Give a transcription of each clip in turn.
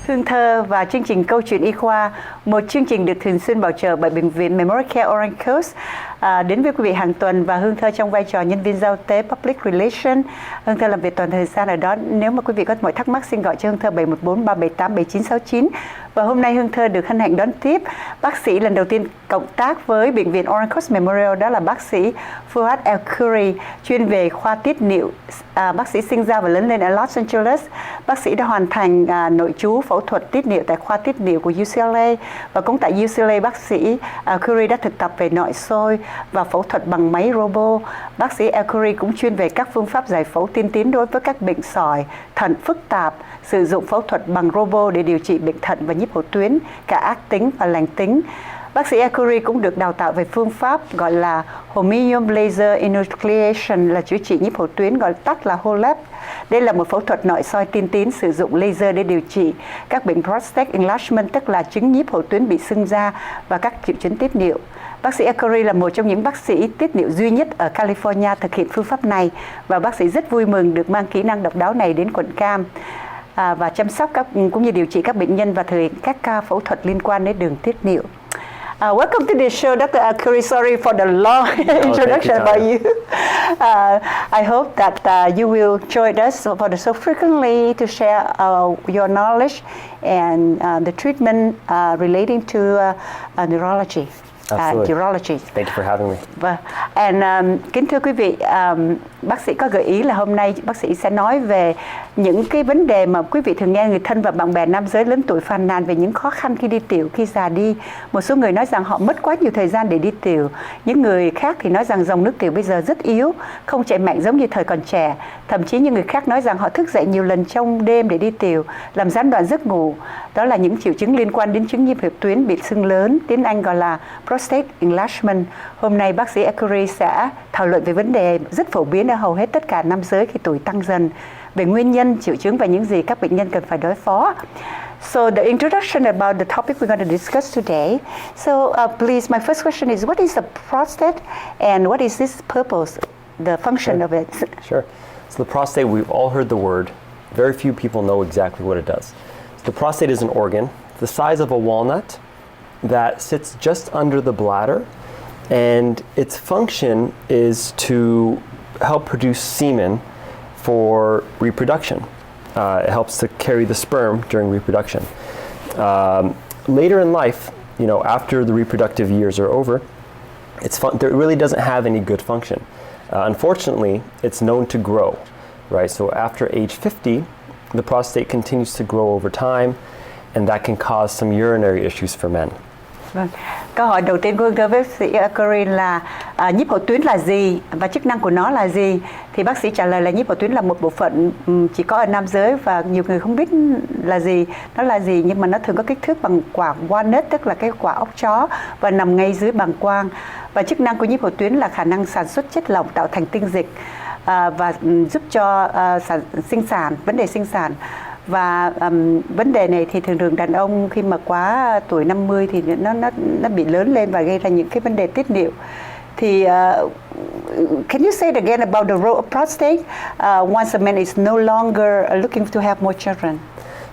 Hương Thơ và chương trình Câu chuyện y khoa, một chương trình được thường xuyên bảo trợ bởi Bệnh viện Memorial Care Orange Coast, đến với quý vị hàng tuần, và Hương Thơ trong vai trò nhân viên giao tế Public Relation. Hương Thơ làm việc toàn thời gian ở đó. Nếu mà quý vị có mọi thắc mắc xin gọi cho Hương Thơ 714-378-7969. Và hôm nay Hương Thơ được hân hạnh đón tiếp bác sĩ lần đầu tiên cộng tác với Bệnh viện Orange Coast Memorial, đó là bác sĩ Fuad Elkhoury, chuyên về khoa tiết niệu. Bác sĩ sinh ra và lớn lên ở Los Angeles. Bác sĩ đã hoàn thành nội trú phẫu thuật tiết niệu tại khoa tiết niệu của UCLA, và cũng tại UCLA bác sĩ Elkhoury đã thực tập về nội soi và phẫu thuật bằng máy robot. Bác sĩ Elkhoury cũng chuyên về các phương pháp giải phẫu tiên tiến đối với các bệnh sỏi thận phức tạp, sử dụng phẫu thuật bằng robot để điều trị bệnh thận và nhiếp hậu tuyến, cả ác tính và lành tính. Bác sĩ Elkhoury cũng được đào tạo về phương pháp gọi là Holmium Laser Enucleation, là chữa trị nhiếp hậu tuyến, gọi tắt là HoLEP. Đây là một phẫu thuật nội soi tiên tiến sử dụng laser để điều trị các bệnh Prostate, Enlargement, tức là chứng nhiếp hậu tuyến bị sưng da, và các triệu chứng tiết niệu. Bác sĩ Elkhoury là một trong những bác sĩ tiết niệu duy nhất ở California thực hiện phương pháp này, và bác sĩ rất vui mừng được mang kỹ năng độc đáo này đến quận Cam và chăm sóc cũng như điều trị các bệnh nhân và thực hiện các ca phẫu thuật liên quan đến đường tiết niệu. Welcome to the show, Dr. Elkhoury. Sorry for the long introduction about you. I hope that you will join us for the show frequently to share your knowledge and the treatment relating to neurology. Urology. Thank you for having me. Vâng. And kính thưa quý vị, bác sĩ có gợi ý là hôm nay bác sĩ sẽ nói về những cái vấn đề mà quý vị thường nghe người thân và bạn bè nam giới lớn tuổi phàn nàn về những khó khăn khi đi tiểu, khi già đi. Một số người nói rằng họ mất quá nhiều thời gian để đi tiểu. Những người khác thì nói rằng dòng nước tiểu bây giờ rất yếu, không chạy mạnh giống như thời còn trẻ. Thậm chí những người khác nói rằng họ thức dậy nhiều lần trong đêm để đi tiểu, làm gián đoạn giấc ngủ. Đó là những triệu chứng liên quan đến chứng nhiếp hậu tuyến bị sưng lớn, tiếng Anh gọi là Prostate, Enlargement. Hôm nay bác sĩ Elkhoury sẽ thảo luận về vấn đề rất phổ biến ở hầu hết tất cả nam giới khi tuổi tăng dần, về nguyên nhân, triệu chứng và những gì các bệnh nhân cần phải đối phó. So the introduction about the topic we're going to discuss today. So please, my first question is, what is the prostate and what is its purpose, the function of it? Sure. So the prostate, we've all heard the word. Very few people know exactly what it does. So the prostate is an organ the size of a walnut that sits just under the bladder, and its function is to help produce semen for reproduction. It helps to carry the sperm during reproduction. Later in life, after the reproductive years are over, it really doesn't have any good function. Unfortunately, it's known to grow, right? So after age 50, the prostate continues to grow over time, and that can cause some urinary issues for men. Vâng. Câu hỏi đầu tiên của bác sĩ Elkhoury là nhiếp hậu tuyến là gì và chức năng của nó là gì? Thì bác sĩ trả lời là nhiếp hậu tuyến là một bộ phận chỉ có ở nam giới và nhiều người không biết là gì, nó là gì, nhưng mà nó thường có kích thước bằng quả walnut, tức là cái quả ốc chó, và nằm ngay dưới bàng quang. Và chức năng của nhiếp hậu tuyến là khả năng sản xuất chất lỏng tạo thành tinh dịch và giúp cho sinh sản, vấn đề sinh sản. Và vấn đề này thì thường đàn ông khi mà quá tuổi 50 thì nó bị lớn lên và gây ra những cái vấn đề tiết niệu. Thì can you say it again about the role of prostate once a man is no longer looking to have more children?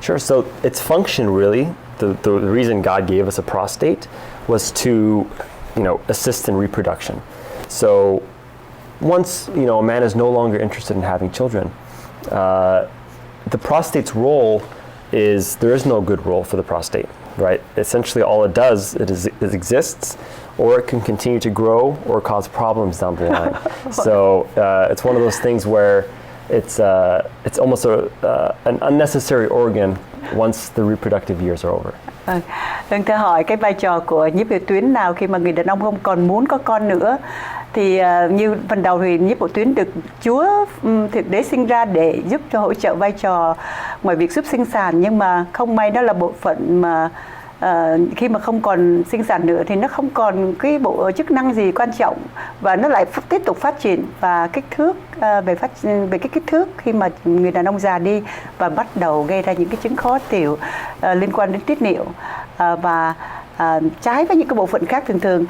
Sure. So its function really, the reason God gave us a prostate was to, assist in reproduction. So once, a man is no longer interested in having children, the prostate's role is, there is no good role for the prostate, right? Essentially all it does, it exists, or it can continue to grow or cause problems down the line. So it's one of those things where it's almost an unnecessary organ once the reproductive years are over. Vâng, thưa hỏi cái vai trò của nhiếp hậu tuyến nào khi mà người đàn ông không còn muốn có con nữa. Thì như phần đầu thì nhiếp hậu tuyến được Chúa thực đế sinh ra để giúp cho hỗ trợ vai trò ngoài việc giúp sinh sản, nhưng mà không may đó là bộ phận mà khi mà không còn sinh sản nữa thì nó không còn cái bộ chức năng gì quan trọng, và nó lại tiếp tục phát triển và kích thước về cái kích thước khi mà người đàn ông già đi, và bắt đầu gây ra những cái chứng khó tiểu liên quan đến tiết niệu. Và trái với những cái bộ phận khác thường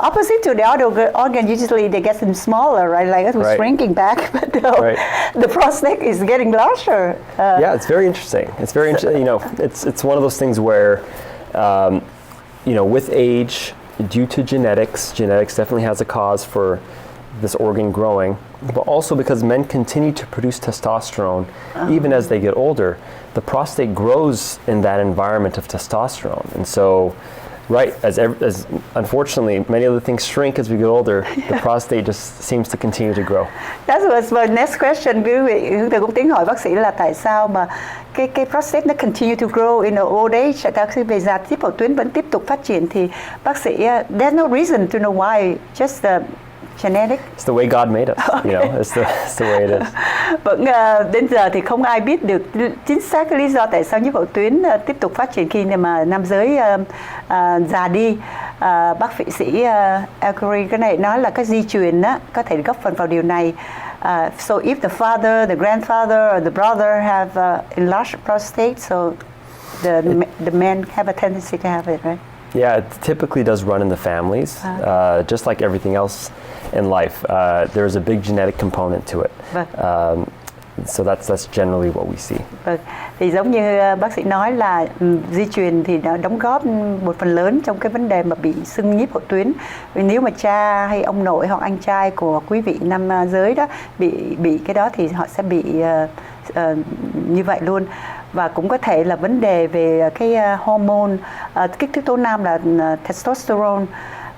opposite to the other organ, usually they get smaller, right? Like it was shrinking back, but no, the prostate is getting larger. Yeah, it's very interesting. It's very interesting. You know, it's one of those things where, you know, with age, due to genetics definitely has a cause for this organ growing, but also because men continue to produce testosterone even as they get older, the prostate grows in that environment of testosterone. And so, as unfortunately many other things shrink as we get older, the prostate just seems to continue to grow. That was my next question. Quý vị Hương Từ cũng tính hỏi bác sĩ là tại sao mà cái prostate nó continue to grow in old age, khi về già tiếp hậu tuyến vẫn tiếp tục phát triển, thì bác sĩ there's no reason to know why, just genetic. It's the way God made us, you know. It's the way it is. Vẫn đến giờ thì không ai biết được chính xác cái lý do tại sao nhiếp hậu tuyến tiếp tục phát triển khi mà nam giới già đi. Bác sĩ Elkhoury cái này nói là cái di truyền á có thể góp phần vào điều này. So if the father, the grandfather, or the brother have enlarged prostate, so the men have a tendency to have it, right? Yeah, it typically does run in the families, just like everything else in life. There's a big genetic component to it. So that's generally what we see. Vâng, thì giống như bác sĩ nói là di truyền thì nó đóng góp một phần lớn trong cái vấn đề mà bị sưng nhiếp hậu tuyến. Nếu mà cha hay ông nội hoặc anh trai của quý vị nam giới đó bị cái đó thì họ sẽ bị như vậy luôn. Và cũng có thể là vấn đề về cái hormone, kích thích tố nam là testosterone,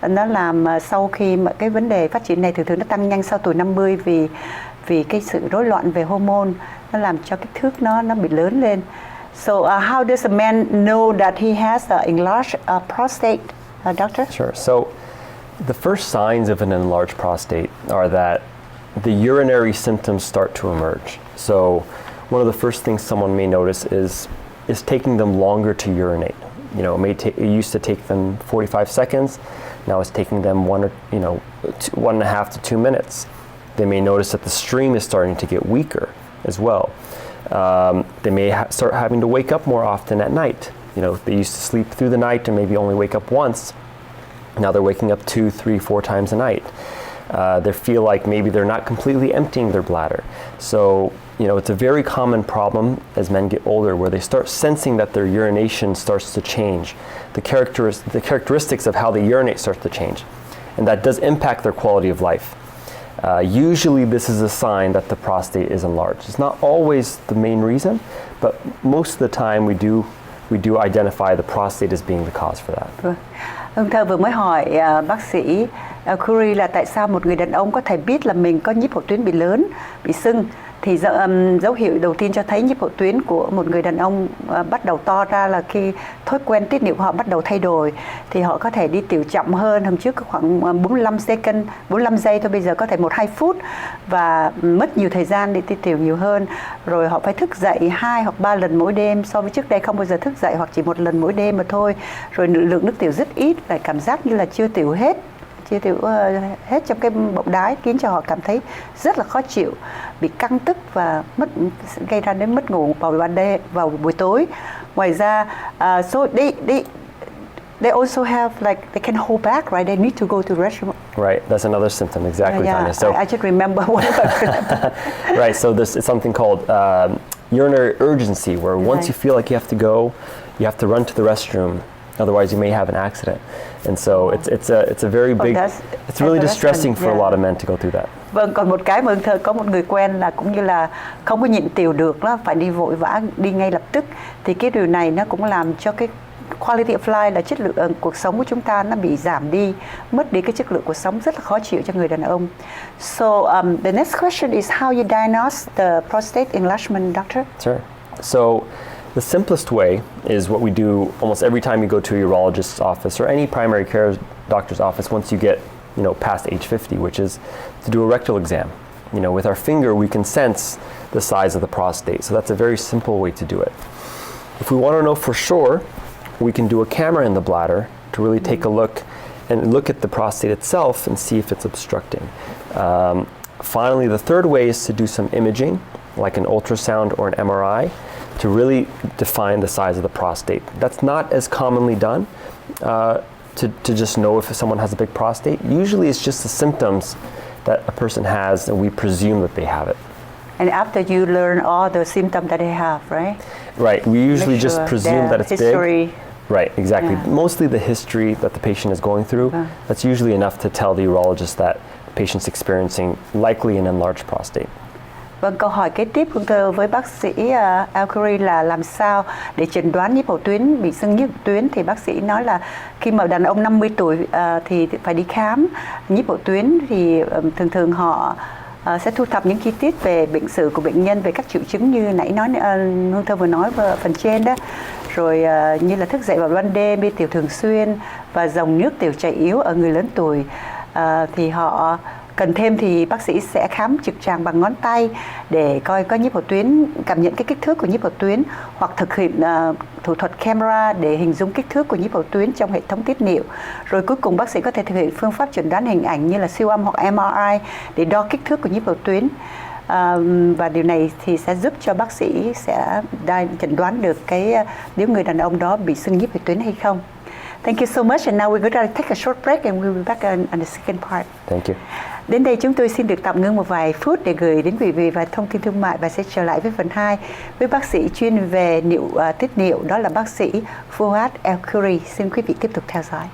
nó làm sau khi mà cái vấn đề phát triển này thường nó tăng nhanh sau tuổi 50 vì cái sự rối loạn về hormone, nó làm cho kích thước nó bị lớn lên. So how does a man know that he has an enlarged prostate, doctor? Sure. So the first signs of an enlarged prostate are that the urinary symptoms start to emerge. So one of the first things someone may notice is taking them longer to urinate. You know, it used to take them 45 seconds. Now it's taking them 1.5 to 2 minutes. They may notice that the stream is starting to get weaker as well. They may start having to wake up more often at night. You know, they used to sleep through the night and maybe only wake up once. Now they're waking up 2, 3, 4 times a night. They feel like maybe they're not completely emptying their bladder. So, you know, it's a very common problem as men get older where they start sensing that their urination starts to change. The characteristics of how they urinate starts to change. And that does impact their quality of life. Usually this is a sign that the prostate is enlarged. It's not always the main reason, but most of the time we do identify the prostate as being the cause for that. Hương Thơ vừa mới hỏi bác sĩ Elkhoury là tại sao một người đàn ông có thể biết là mình có nhiếp hậu tuyến bị lớn, bị sưng. Thì dấu hiệu đầu tiên cho thấy nhiếp hậu tuyến của một người đàn ông bắt đầu to ra là khi thói quen tiết niệu của họ bắt đầu thay đổi, thì họ có thể đi tiểu chậm hơn. Hôm trước khoảng 45 giây thôi, bây giờ có thể 1-2 phút và mất nhiều thời gian để đi tiểu nhiều hơn. Rồi họ phải thức dậy 2 hoặc 3 lần mỗi đêm, so với trước đây không bao giờ thức dậy hoặc chỉ 1 lần mỗi đêm mà thôi. Rồi lượng nước tiểu rất ít, lại cảm giác như là chưa tiểu hết trong cái bọng đái, khiến cho họ cảm thấy rất là khó chịu, bị căng tức và gây ra đến mất ngủ vào buổi tối. Ngoài ra, so they also have like they can hold back, right? They need to go to the restroom. Right, that's another symptom, exactly. Tanya. So I just remember one of them. Right, so this is something called urinary urgency, where once you feel like you have to go, you have to run to the restroom. Otherwise, you may have an accident, and so it's a very big. It's really distressing for a lot of men to go through that. Vâng, còn một cái mà Thơ có một người quen là cũng như là không có nhịn tiểu được, nó phải đi vội vã đi ngay lập tức, thì cái điều này nó cũng làm cho cái quality of life là chất lượng cuộc sống của chúng ta nó bị giảm đi, mất đi cái chất lượng cuộc sống, rất là khó chịu cho người đàn ông. So the next question is how you diagnose the prostate enlargement, doctor? Sure. So the simplest way is what we do almost every time you go to a urologist's office or any primary care doctor's office once you get, you know, past age 50, which is to do a rectal exam. You know, with our finger we can sense the size of the prostate. So that's a very simple way to do it. If we want to know for sure, we can do a camera in the bladder to really take a look and look at the prostate itself and see if it's obstructing. Finally, the third way is to do some imaging, like an ultrasound or an MRI, to really define the size of the prostate. That's not as commonly done, to just know if someone has a big prostate. Usually it's just the symptoms that a person has and we presume that they have it. And after you learn all the symptoms that they have, right? Right, we usually just presume that it's history. big. Right, exactly. Yeah. Mostly the history that the patient is going through. That's usually enough to tell the urologist that the patient's experiencing likely an enlarged prostate. Vâng, câu hỏi kế tiếp Hương thưa với bác sĩ Elkhoury là làm sao để chẩn đoán nhiếp hậu tuyến, bị sưng nhiếp hậu tuyến. Thì bác sĩ nói là khi mà đàn ông 50 tuổi thì phải đi khám nhiếp hậu tuyến, thì thường thường họ sẽ thu thập những chi tiết về bệnh sử của bệnh nhân, về các triệu chứng như nãy nói Hương thơ vừa nói vào phần trên đó, rồi như là thức dậy vào ban đêm, đi tiểu thường xuyên và dòng nước tiểu chảy yếu ở người lớn tuổi. Thì họ cần thêm thì bác sĩ sẽ khám trực tràng bằng ngón tay để coi có nhiếp hậu tuyến, cảm nhận cái kích thước của nhiếp hậu tuyến, hoặc thực hiện thủ thuật camera để hình dung kích thước của nhiếp hậu tuyến trong hệ thống tiết niệu. Rồi cuối cùng bác sĩ có thể thực hiện phương pháp chẩn đoán hình ảnh như là siêu âm hoặc MRI để đo kích thước của nhiếp hậu tuyến. Và điều này thì sẽ giúp cho bác sĩ sẽ chẩn đoán được nếu người đàn ông đó bị sưng nhiếp hậu tuyến hay không. Thank you so much, and now we're going to take a short break and we'll be back on the second part. Thank you. Đến đây chúng tôi xin được tạm ngưng một vài phút để gửi đến quý vị vài thông tin thương mại và sẽ trở lại với phần 2 với bác sĩ chuyên về tiết niệu, đó là bác sĩ Fuad Elkhoury. Xin quý vị tiếp tục theo dõi.